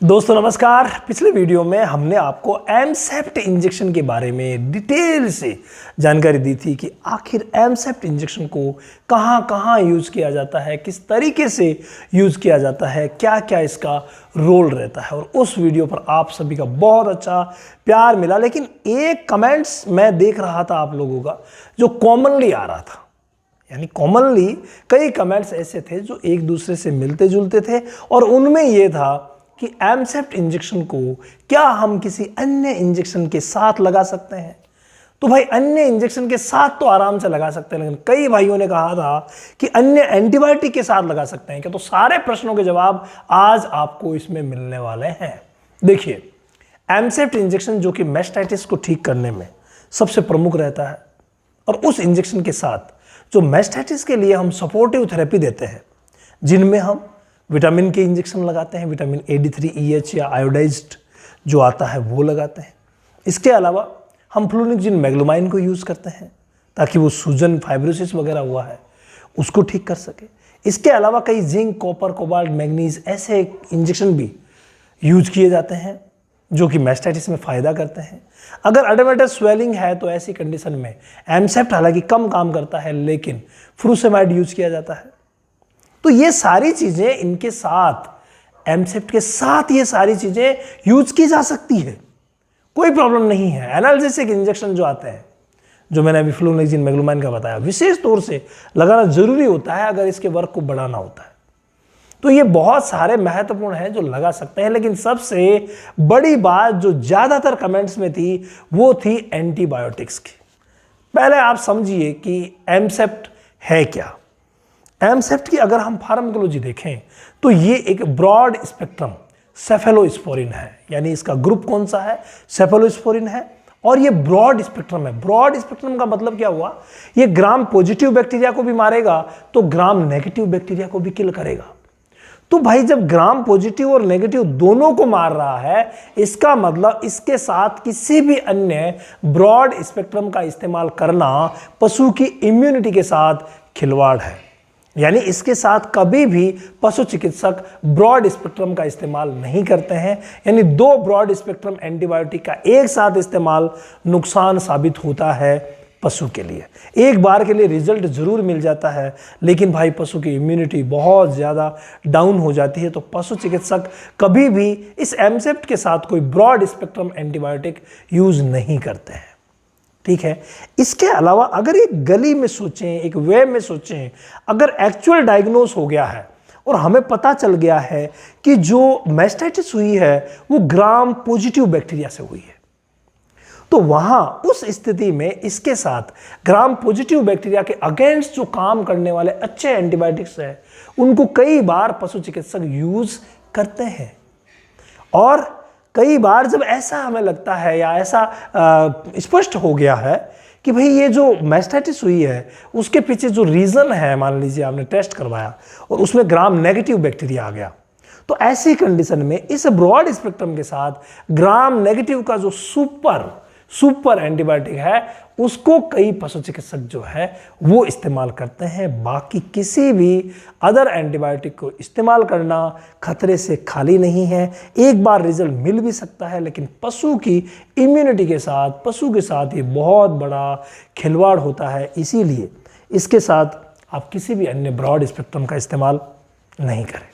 दोस्तों नमस्कार। पिछले वीडियो में हमने आपको एमसेप्ट इंजेक्शन के बारे में डिटेल से जानकारी दी थी कि आखिर एमसेप्ट इंजेक्शन को कहां कहां यूज़ किया जाता है, किस तरीके से यूज़ किया जाता है, क्या क्या इसका रोल रहता है। और उस वीडियो पर आप सभी का बहुत अच्छा प्यार मिला, लेकिन एक कमेंट्स मैं देख रहा था आप लोगों का जो कॉमनली आ रहा था, यानी कॉमनली कई कमेंट्स ऐसे थे जो एक दूसरे से मिलते जुलते थे और उनमें यह था कि एमसेप्ट इंजेक्शन को क्या हम किसी अन्य इंजेक्शन के साथ लगा सकते हैं। तो भाई अन्य इंजेक्शन के साथ तो आराम से लगा सकते हैं, लेकिन कई भाइयों ने कहा था कि अन्य एंटीबायोटिक के साथ लगा सकते हैं क्या। तो सारे प्रश्नों के जवाब आज आपको इसमें मिलने वाले हैं। देखिए, एमसेप्ट इंजेक्शन जो कि मैस्टाइटिस को ठीक करने में सबसे प्रमुख रहता है, और उस इंजेक्शन के साथ जो मैस्टाइटिस के लिए हम सपोर्टिव थेरेपी देते हैं, जिनमें हम विटामिन के इंजेक्शन लगाते हैं, विटामिन A3EH या आयोडाइज्ड जो आता है वो लगाते हैं। इसके अलावा हम फ्लूनिक्जिन मैग्लोमाइन को यूज़ करते हैं ताकि वो सूजन, फाइब्रोसिस वगैरह हुआ है उसको ठीक कर सके। इसके अलावा कई जिंक, कॉपर, कोबाल्ट, मैग्नीज ऐसे इंजेक्शन भी यूज किए जाते हैं जो कि मैस्टाइटिस में फ़ायदा करते हैं। अगर अडेमेटस स्वेलिंग है तो ऐसी कंडीशन में एमसेप्ट हालांकि कम काम करता है, लेकिन फ्रूसेमाइड यूज किया जाता है। तो ये सारी चीज़ें इनके साथ, एमसेप्ट के साथ ये सारी चीज़ें यूज की जा सकती है, कोई प्रॉब्लम नहीं है। एनाल्जेसिक इंजेक्शन जो आते हैं, जो मैंने अभी फ्लूनिक्जिन मैग्लोमाइन का बताया, विशेष तौर से लगाना जरूरी होता है अगर इसके वर्क को बढ़ाना होता है। तो ये बहुत सारे महत्वपूर्ण हैं जो लगा सकते हैं, लेकिन सबसे बड़ी बात जो ज़्यादातर कमेंट्स में थी वो थी एंटीबायोटिक्स की। पहले आप समझिए कि एमसेप्ट है क्या। एमसेप्ट की अगर हम फार्माकोलॉजी देखें तो ये एक ब्रॉड स्पेक्ट्रम सेफेलोस्पोरिन है, यानी इसका ग्रुप कौन सा है, सेफेलोस्पोरिन है, और ये ब्रॉड स्पेक्ट्रम है। ब्रॉड स्पेक्ट्रम का मतलब क्या हुआ, ये ग्राम पॉजिटिव बैक्टीरिया को भी मारेगा तो ग्राम नेगेटिव बैक्टीरिया को भी किल करेगा। तो भाई जब ग्राम पॉजिटिव और नेगेटिव दोनों को मार रहा है, इसका मतलब इसके साथ किसी भी अन्य ब्रॉड स्पेक्ट्रम का इस्तेमाल करना पशु की इम्यूनिटी के साथ खिलवाड़ है। यानी इसके साथ कभी भी पशु चिकित्सक ब्रॉड स्पेक्ट्रम का इस्तेमाल नहीं करते हैं। यानी दो ब्रॉड स्पेक्ट्रम एंटीबायोटिक का एक साथ इस्तेमाल नुकसान साबित होता है पशु के लिए। एक बार के लिए रिजल्ट जरूर मिल जाता है, लेकिन भाई पशु की इम्यूनिटी बहुत ज़्यादा डाउन हो जाती है। तो पशु चिकित्सक कभी भी इस एमसेप्ट के साथ कोई ब्रॉड स्पेक्ट्रम एंटीबायोटिक यूज़ नहीं करते हैं, ठीक है। इसके अलावा अगर एक गली में सोचें, एक वे में सोचें, अगर एक्चुअल डायग्नोस हो गया है और हमें पता चल गया है कि जो मैस्टाइटिस हुई है वो ग्राम पॉजिटिव बैक्टीरिया से हुई है, तो वहां उस स्थिति में इसके साथ ग्राम पॉजिटिव बैक्टीरिया के अगेंस्ट जो काम करने वाले अच्छे एंटीबायोटिक्स हैं उनको कई बार पशु चिकित्सक यूज करते हैं। और कई बार जब ऐसा हमें लगता है या ऐसा स्पष्ट हो गया है कि भाई ये जो मैस्टाइटिस हुई है उसके पीछे जो रीज़न है, मान लीजिए आपने टेस्ट करवाया और उसमें ग्राम नेगेटिव बैक्टीरिया आ गया, तो ऐसी कंडीशन में इस ब्रॉड स्पेक्ट्रम के साथ ग्राम नेगेटिव का जो सुपर एंटीबायोटिक है उसको कई पशु चिकित्सक जो है वो इस्तेमाल करते हैं। बाकी किसी भी अदर एंटीबायोटिक को इस्तेमाल करना खतरे से खाली नहीं है। एक बार रिजल्ट मिल भी सकता है, लेकिन पशु की इम्यूनिटी के साथ, पशु के साथ ये बहुत बड़ा खिलवाड़ होता है। इसीलिए इसके साथ आप किसी भी अन्य ब्रॉड स्पेक्ट्रम का इस्तेमाल नहीं करें।